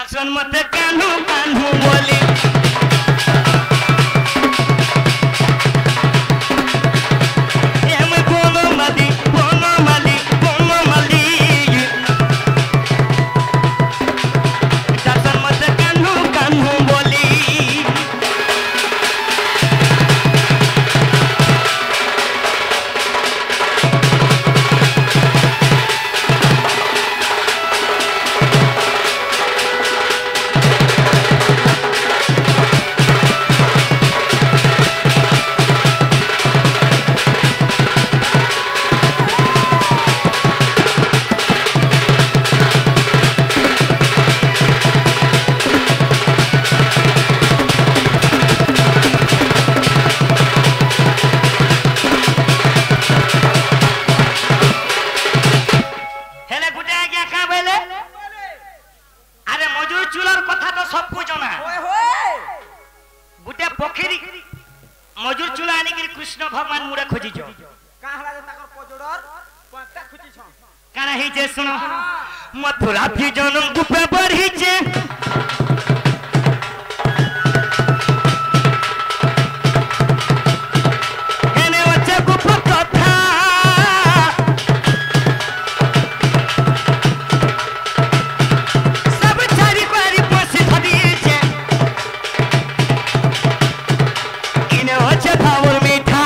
शासन मत कान्हू कान्हू बोली मजूर चूल्हा आने के कृष्ण भगवान मुड़े खोजी जो काना ही जे सुनो मथुरा भी जन्म गुपे बढ़ी जे एने वच्चे गुप कथा सब चारी पारी पसी धरी जे इने वच्चे भावर मीठा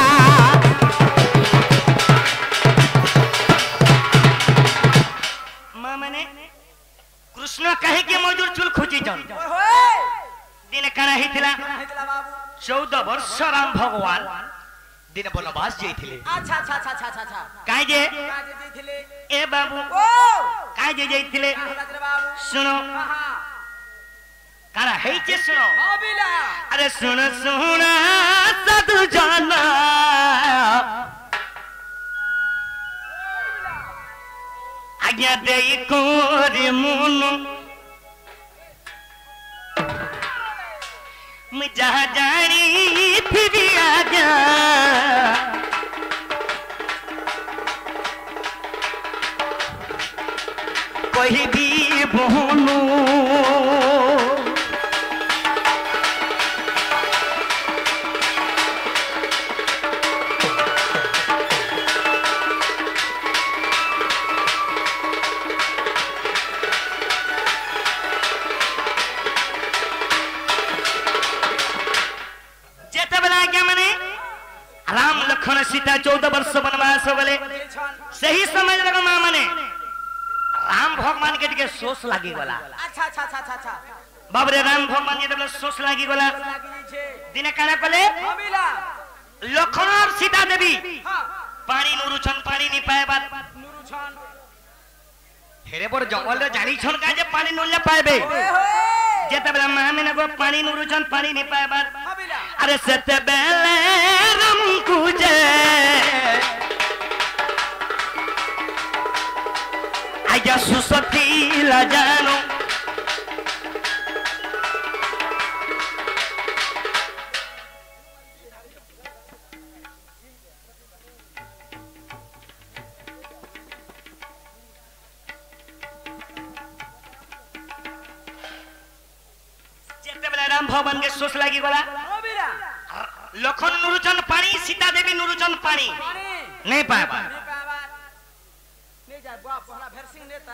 कृष्ण कहे के मजूर चूल खोजी जन दिन काना ही थिला 14 वर्ष राम भगवान दिन वनवास जाइथिले अच्छा अच्छा अच्छा अच्छा अच्छा काहे जे जाइथिले ए बाबू काहे जे जाइथिले सुनो काना हे जे सुनो अरे सुन सुन साधु जाना आज्ञा दे कोरे मुनु मैं जहाँ जानी फिर आजा कोई भी बोलू सीता 14 वर्ष वनवास बोले सही समझ लगा मां मने राम भगवान के सोच लागी गला अच्छा अच्छा अच्छा अच्छा बाप रे राम भगवान के सोच लागी गला दिने काना कले लखन और सीता देवी पानी नुरुछन पानी नि पाए बात नुरुछन हेरे पर जंगल रे जानी छन का जे पानी नुले पाएबे जेते बेला मां में नको पानी नुरुछन पानी नि पाए बात अरे सते बेले राम कुजे आया सुसती ला जानो राम भगवान के सोच लगी गला लखन नुरुचन पानी सीता देवी नुरुचन पानी नहीं पाएबा नहीं जाए बाप हमरा भेरसिंह नेता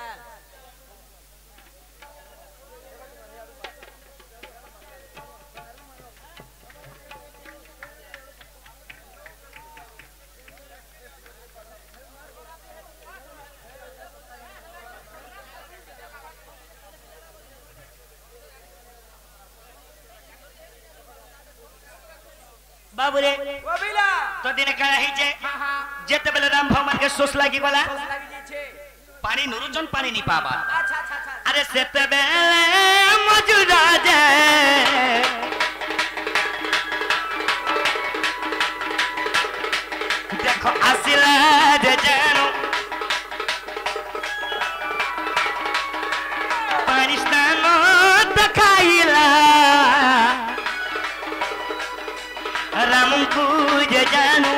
बाबू रे तो दिन कहा ही जे जेते बेले राम भगवान के सोच लागी गला पानी नुरुचन पानी नहीं पाबा अच्छा अच्छा अच्छा अरे सेते बेले मजुरा जे देखो आसिला जे जानो पानी स्नानो दखाइला राम पूज जानू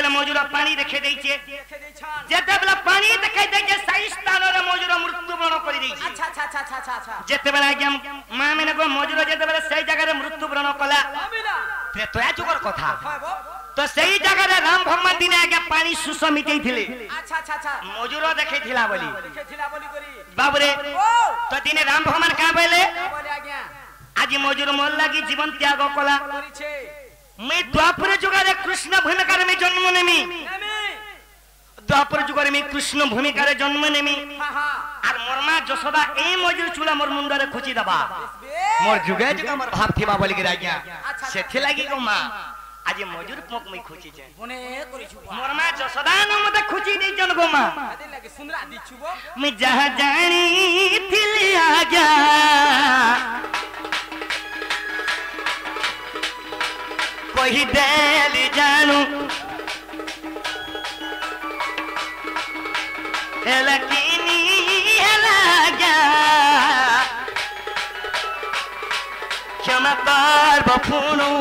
बेला मौजूद पानी देखे दैछे देखे दे छान जेते बेला पानी देखे दैछे सही स्थान रे मौजूद मृत्युवरण करि दैछे अच्छा अच्छा अच्छा अच्छा अच्छा अच्छा जेते बेला आज्ञा मां मैंने को मौजूद जेते बेला सही जगह रे मृत्युवरण कला अबिला ते तोया जुगर कथा हाय बो तो सही जगह रे राम भगवान दिने आज्ञा पानी सुसमितै थिले अच्छा अच्छा अच्छा मौजूद देखे थिला बोली देखे थिला बोली करी बाबू रे ओ तो दिने राम भगवान का बोले बोले आज्ञा आज मौजूद मोल लागी जीवन त्याग कला करी छे मैं द्वापर जुगारे कृष्ण भूमिका में जन्म नेमी नेमी द्वापर जुगारे में कृष्ण भूमिका रे जन्म नेमी हां हां और मोर मां जसोदा ए मौजूद चूड़ा मोर मुंडा रे खुची दबा बे मोर जुगे जुगा मोर भाव थिबा बोली गिरा गया अच्छा। सेथे लागी को मां आज मौजूद पोक मैं खुची छे बने करी छु मोर मां जसोदा न मते खुची दे जन गो मां आदि लागे सुंदरा दी छु बो मैं जहां जानी थिल आ गया कोई दिल जानू लकीनी लगा क्षमा कर बफुनु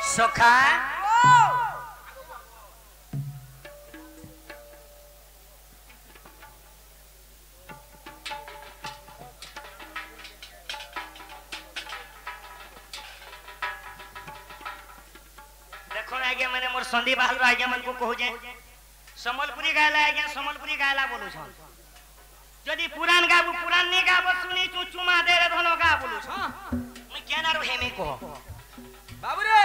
सोखा देखो आज्ञा मैंने मोर संदी बाहर आज्ञा मन को कहू जे समलपुरी गायला आज्ञा समलपुरी गायला बोलू छन जदी पुराण गाबू पुराण ने गाबो सुनी चुमा दे रे धनो गा बोलू छन मैं क्या ना रहे में को बाबू रे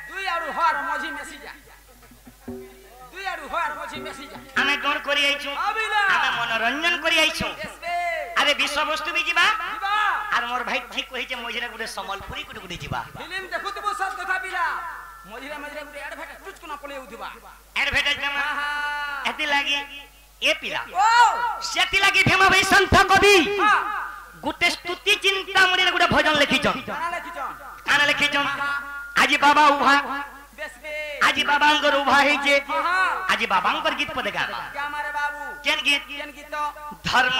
दुई आरु हर मझी मेसी जा दुई आरु हर मझी मेसी जा आमे कोन करी आइछु अबिला आमे मनोरंजन करी आइछु एसबे अरे विश्व वस्तु भी जीवा दिबा आर मोर भाई ठीक कहि जे मोजरा गुडे समलपुरी गुडे जीवा फिल्म देखुतबो सब कथा बिला मझिरा मझिरा गुडे एडभर्टाइज कुछ को न पळे उदिबा एडवर्टाइज जमा हां एति लागी ए पिला ओ सेति लागी भीमा भाई संत कवि हां गुटे स्तुति चिंता मुनि गुडे भजन लिखि छ गाना लेखिछन काना लिखि छ आजी बाबा उहा बेसबे आजी बाबांकर उभा है जे हां आजी बाबांकर गीत पद गा क्या मारे बाबू केन गीत केन गीत तो धर्म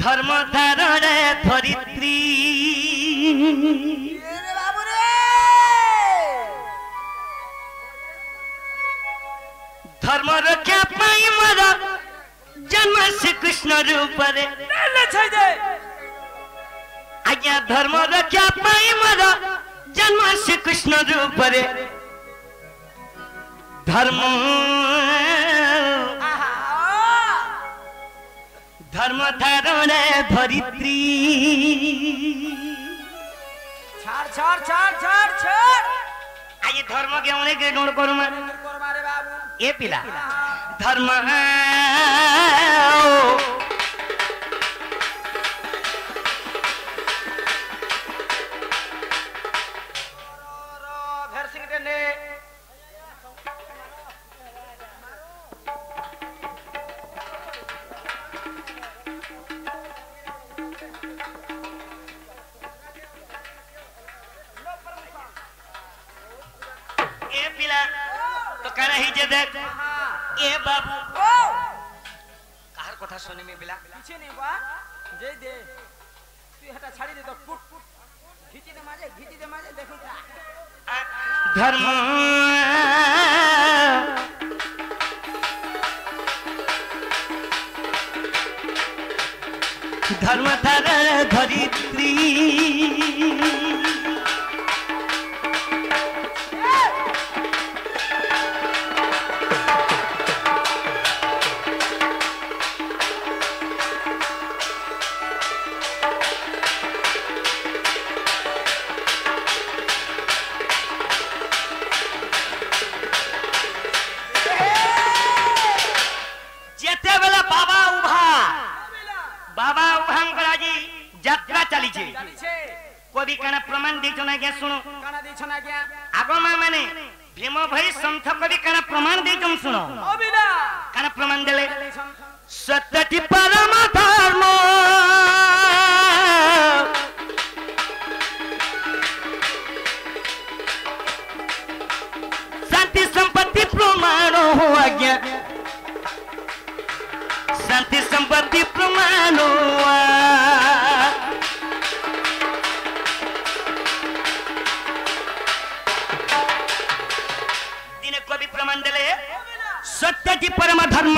धर्म धारण धरित्री रे बाबू रे धर्म रक्षा पाई मर जन्म श्री कृष्ण रूप रे ले छै दे आज्ञा धर्म रक्षा पाई मर जन्म श्री कृष्ण रूप रे धर्म आहा धर्म धारण धरित्री छाड़ छाड़ छाड़ छाड़ छाड़ आज धर्म के उन्हें के गुण करू मैं कर मारे बाबू ये पिला हां धर्म भेर सिंह टेने ये पिला तो कह रही जे देख हां ए बाबू ओ कार कथा सुने में पिला पीछे नहीं बा जय दे तू हटा छाड़ी दे तो पुट घिची दे माजे देखो का धर्म धर्म धारण धरित्री कवि काना प्रमाण देछन आज्ञा सुनो काना दी छना क्या आगो मा माने भीम भाई संथ कवि काना तुम सुनो अबिला काना प्रमाण देले सत्यटी परम धर्म शांति संपत्ति प्रमाण हो आज्ञा शांति संपत्ति प्रमाण दिने कवि प्रमाण देले सत्यटी परम धर्म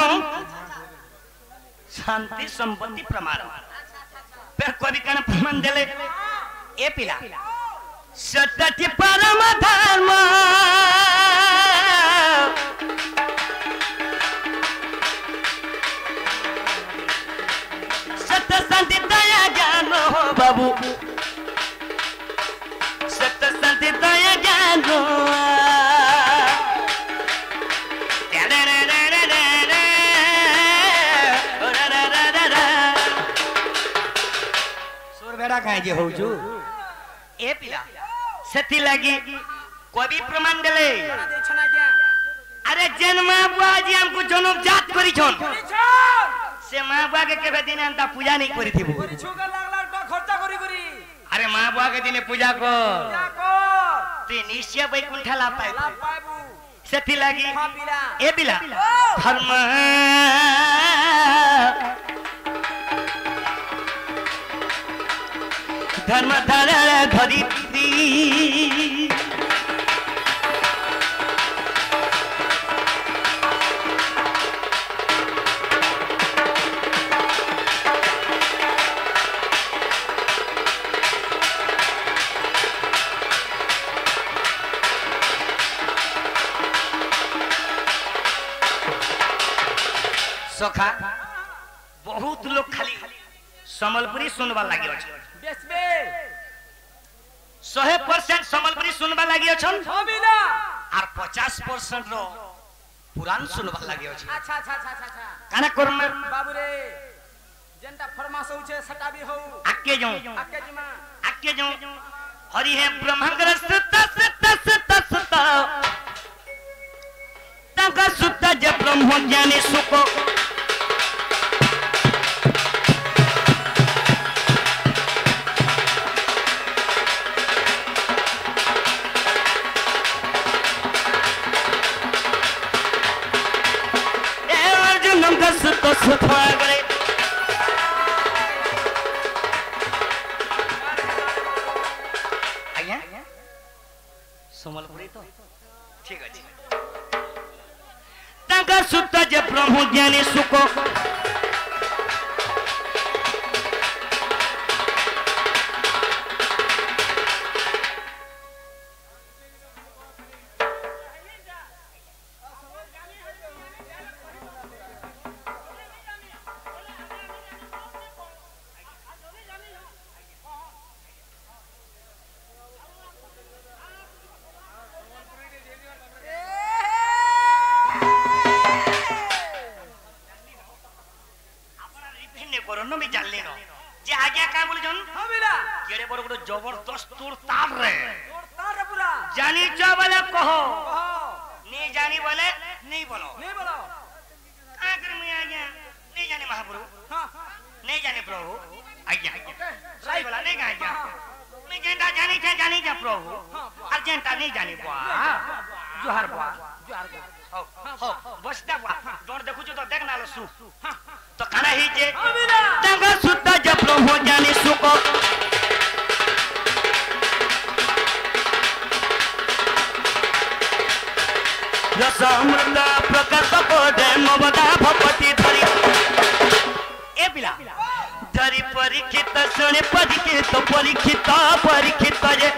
शांति संपत्ति प्रमाण फिर कवि कण प्रमाण देले ए पिला सत्यटी परम धर्म सत्य शांति दया ज्ञान हो बाबू सत्य शांति दया ज्ञान हो कहीं जे होजु ए पिला सेति लगी कवि प्रमाण देले अरे जन्मा बुआ जी हमको जनम जात करी छन से मां बुआ के केबे दिन अंता पूजा नहीं करी थी करी छुगा लाख लाख टका खर्चा करी करी अरे मां बुआ के दिन पूजा कर तू निश्चय बैकुंठ ला पाइबू सेति लगी ए पिला धर्म धर्म धारा धरित्री सखा बहुत लोग खाली समलपुरी सुनवा लगी अछि 100% समलपुरी सुनवा लगी अछन आर 50% रो पुराण सुनवा लगी अछि अच्छा अच्छा अच्छा अच्छा काना करम बाबू रे जेंटा फरमास होछे सटा भी हो आके जाऊं आके जाऊं हरि है ब्रह्मंगर सुत तंका सुत ज ब्रह्म ज्ञानी सुको तो सुखा गए आज्ञा समलपुरी तो ठीक अछि तंका सुत जे ब्रह्म ज्ञानी सुको जबरदस्त तोड़ तार रे पूरा जानी जो बोले कहो नहीं जानी बोले नहीं बोलो आखिर में आ गया नहीं जाने महाप्रभु नहीं जाने प्रभु आज्ञा सही बोला नहीं आज्ञा मैं जेंटा जानी जा प्रभु और जेंटा नहीं जानी बुआ जोहर बुआ हो बसता बुआ डोर देखु तो देख ना लो सु तो खाना ही जे तंगा सुता जब प्रभु जानी सुको रसमृत प्रकट कोडे ममता भपति धरी ए पिला धरी परीक्षित सुने परीक्षित जे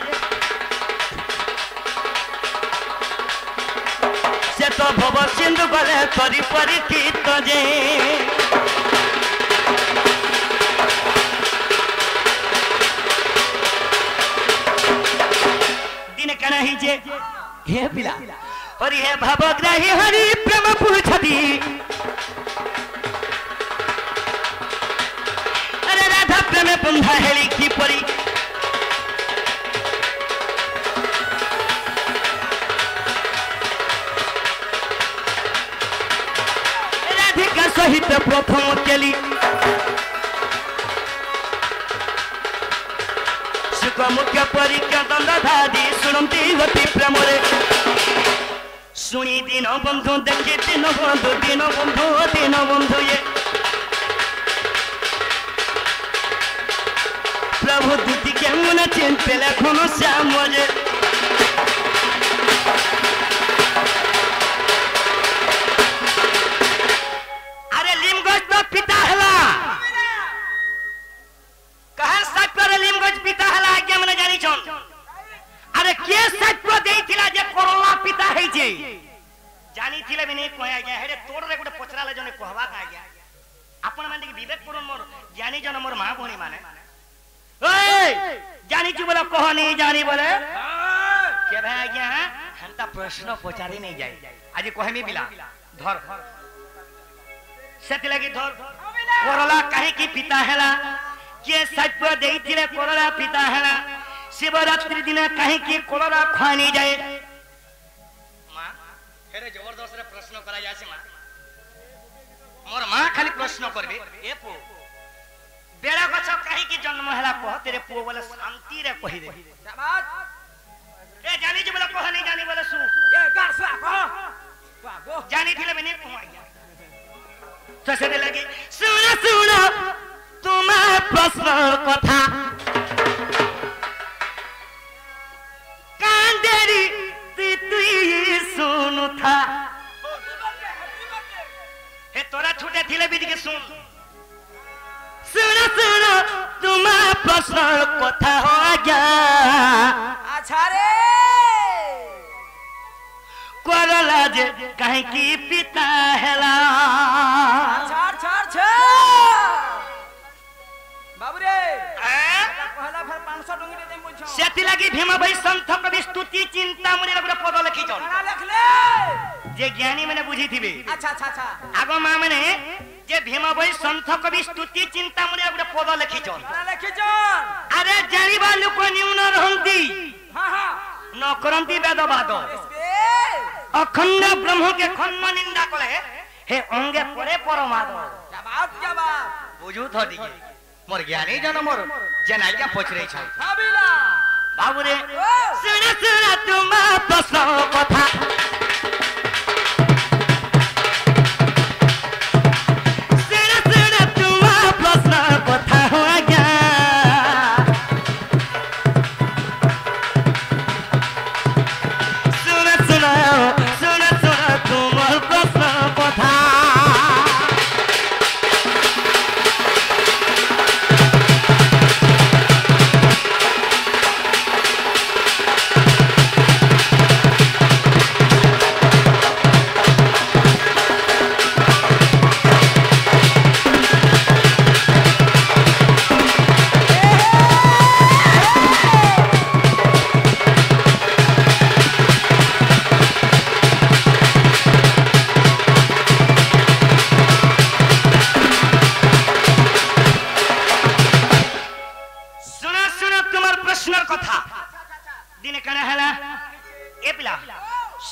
से तो भव सिंधु गले करी परीक्षित जे दिन कहना ही जे हे पिला हरि हे भावग्राही हरि प्रेम पूछती अरे राधा प्रेम बंधा हेली की परी सहित प्रथम केली सुख मुख्य परीक्षा दंडधारी शुणती गति प्रेम शुणी दिन बंधु देखी दिन बंधु ये प्रभु दूती के मन चिंते लेखन श्याम जे अरे लिमगज तो पिता हला कहर सत्य लिमगज पिता हला आज्ञा मैंने जानी छन अरे के सत्य देइथिला जे कोरोना पिता है जे जानी थिले भी नहीं कहया गया हेरे तोड़ रे गुटे पचराले जने कहवा का गया आपण माने कि विवेक करन मोर ज्ञानी जन मोर मां भणी माने ओए जानी छु बोला कह नहीं जानी बोले के भाई गया हंता प्रश्न पचारी नहीं जाय आज कहमी बिला धर सेति लगी धर कोरोला काहे की पिता हैला के सत्य देइथिले कोरोला पिता हैला शिवरात्रि दिन काहे की कोरोला खानी जाए मां हेरे जबरदस्त रे प्रश्न करा जासी मां मोर मां खाली प्रश्न करबे ए पो बेड़ा गछ काहे की जन्म हैला कह तेरे पो बोले शांति रे कहि दे शाबाश ए जानी जे बोले कह नहीं जानी बोले सु ए गारसा कह गो जानी थिले बने कहया तो से लगी सुन तुम प्रश्न कथा कांदेरी तुई सुनु था हे तोरा छूटे थिले बिद के सुन तुम प्रश्न कथा हो गया अच्छा रे कोरला जे कहीं की पिता हैला बाबू रे पहला फिर 500 डोंगी दे मुझो सेति लगी भीम भाई संत कवि स्तुति चिंता मुनि रे पद लिखी चल लिख ले जे ज्ञानी माने बुझी थिबे अच्छा आगो मां माने जे भीम भाई संत कवि स्तुति चिंता मुनि रे पद लिखी चल अरे जानिबा लोक न्यून रहंती हां न करंती वेदवाद अखंड ब्रह्म के खन्म निंदा करे हे अंगे पड़े परमाद जवाब बुझू थो दिए मोर ज्ञानी जन मोर जना क्या पचरे छ हाबिला बाबू रे सुन तुम प्रश्न कथा सुन तुम प्रश्न कथा हो गया सुन तुम प्रश्न कथा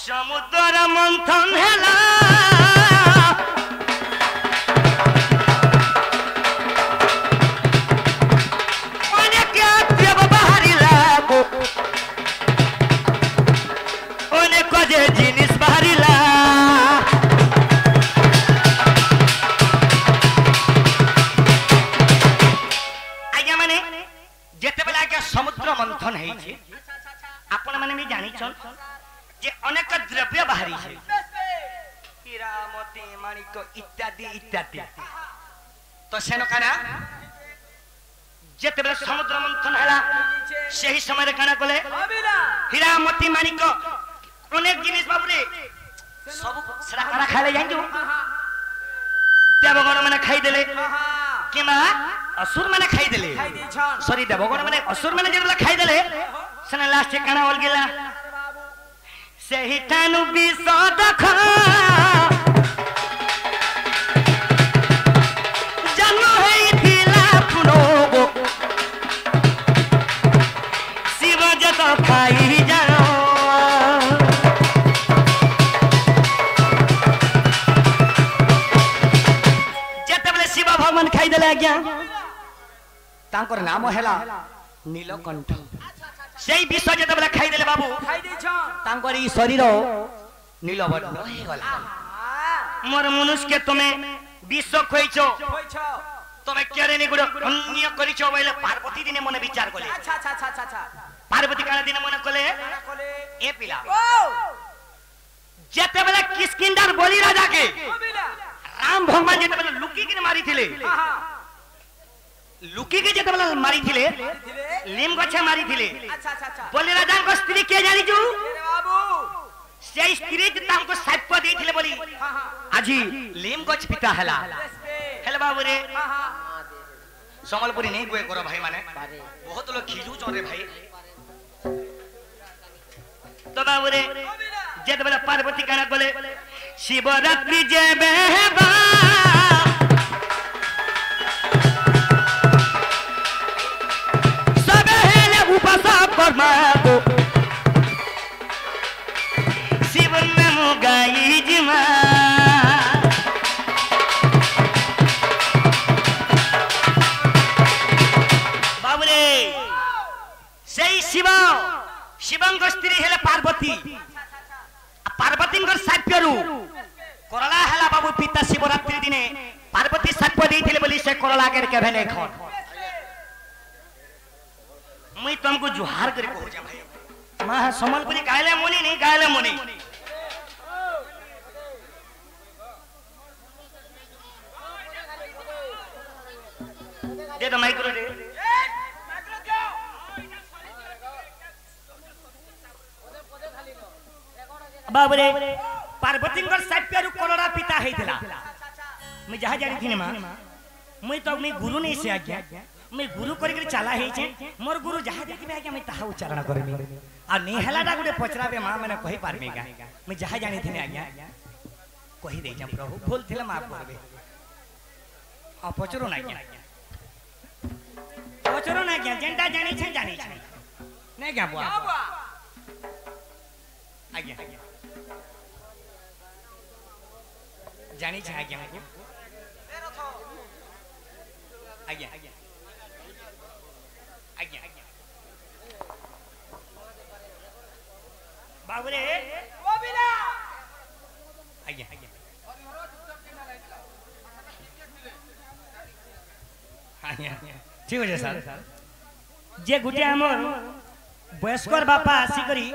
समुद्र मंथन हैला अनेक देव बाहरिला अनेक जे जिनिस बाहरिला आज्ञा माने जेते बेला के समुद्र मंथन है छे आपण माने भी जानि छन जे अनेक द्रव्य बाहरी छे हीरा मोती माणिक इत्यादि इत्यादि तो सेनो काना जेते बेला समुद्र मंथन हैला सेही समय रे काना कोले हीरा मोती माणिक अनेक जिनिस बाबू रे सब सरा काना खाले जाई जो देवगण माने खाई देले किमा असुर माने खाई देले सॉरी देवगण माने असुर माने जे खाई देले सने लास्ट काना ओल गेला सही तानु बिसद खा जन्म है थिला पुनोगो शिव जत खाई जाओ आज्ञा तांकर नाम हैला नीलकंठ सेई विष जते बेला खाई देले बाबू खाई दै छ तांकर ई शरीर नीलवर्ण हो गला मोर मनुष्य के तुम्हें विष खोइछो तुम्हें केरे नि गुड अन्य करिछो बोले पार्वती दिने मने विचार कले अच्छा अच्छा अच्छा अच्छा पार्वती काला दिने मने कले ए पिला जते बेला किष्किंधार बोली राजा के राम भगवान जते बेला लुकी के मारी थिले लुकी के जते बेला मारी थिले लीम गछे मारी थिले अच्छा अच्छा अच्छा बोली राजा को स्त्री के जानी छु अरे बाबू से स्त्री तांको साप देथिले बोली आजी लीम गछ पिता हला हेले बाबू रे समलपुरी नहीं गुए करो भाई माने बहुत लोग खिजू चोरे भाई तो बाबू रे जेत बेला पार्वती काना बोले शिवरात्रि जेबे बा सबे हेले उपास कर्मा को शिव नाम गाई जिमा बाबू रे सेई शिव शिवंग स्त्री हेले पार्वती पार्वती साप्यरू करला हला बाबू पिता शिवरात्रि दिने पार्वती साप्य देथिले बोली से करला के केभे नै खन मुई तुमको जुहार करे कहू जा भाई मां समलपुरी गायले मुनी नहीं गायले मुनी दे तो माइक्रो दे बाबू रे पार्वती साप्यरू कलरा पिता हेथिला मैं जहा जानी थी मां मैं तो मैं गुरु नहीं से आज्ञा मैं गुरु करी चला हे छे मोर गुरु जहा देखबे आज्ञा मैं ताहा उच्चारण करबी आ नहीं हलाटा गुटे पचराबे मां मैंने कहि पारबेगा मैं जहा जानी थी आज्ञा कहि दे जा प्रभु भूल थिले माफ करबे आ पचरो ना आज्ञा जेंटा जानी छे नहीं क्या बुआ आज्ञा जानी छे आज्ञा को आज्ञा आज्ञा बाबूरे ओ बिना आज्ञा ठीक है सर जे गुटे हमर वयस्कर बापा आसी करी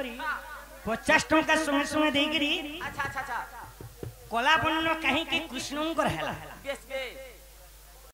50 टंका संगे संगे देई करी अच्छा अच्छा अच्छा कला बन्न कहीं के कृष्णंकर हैला बेस बेस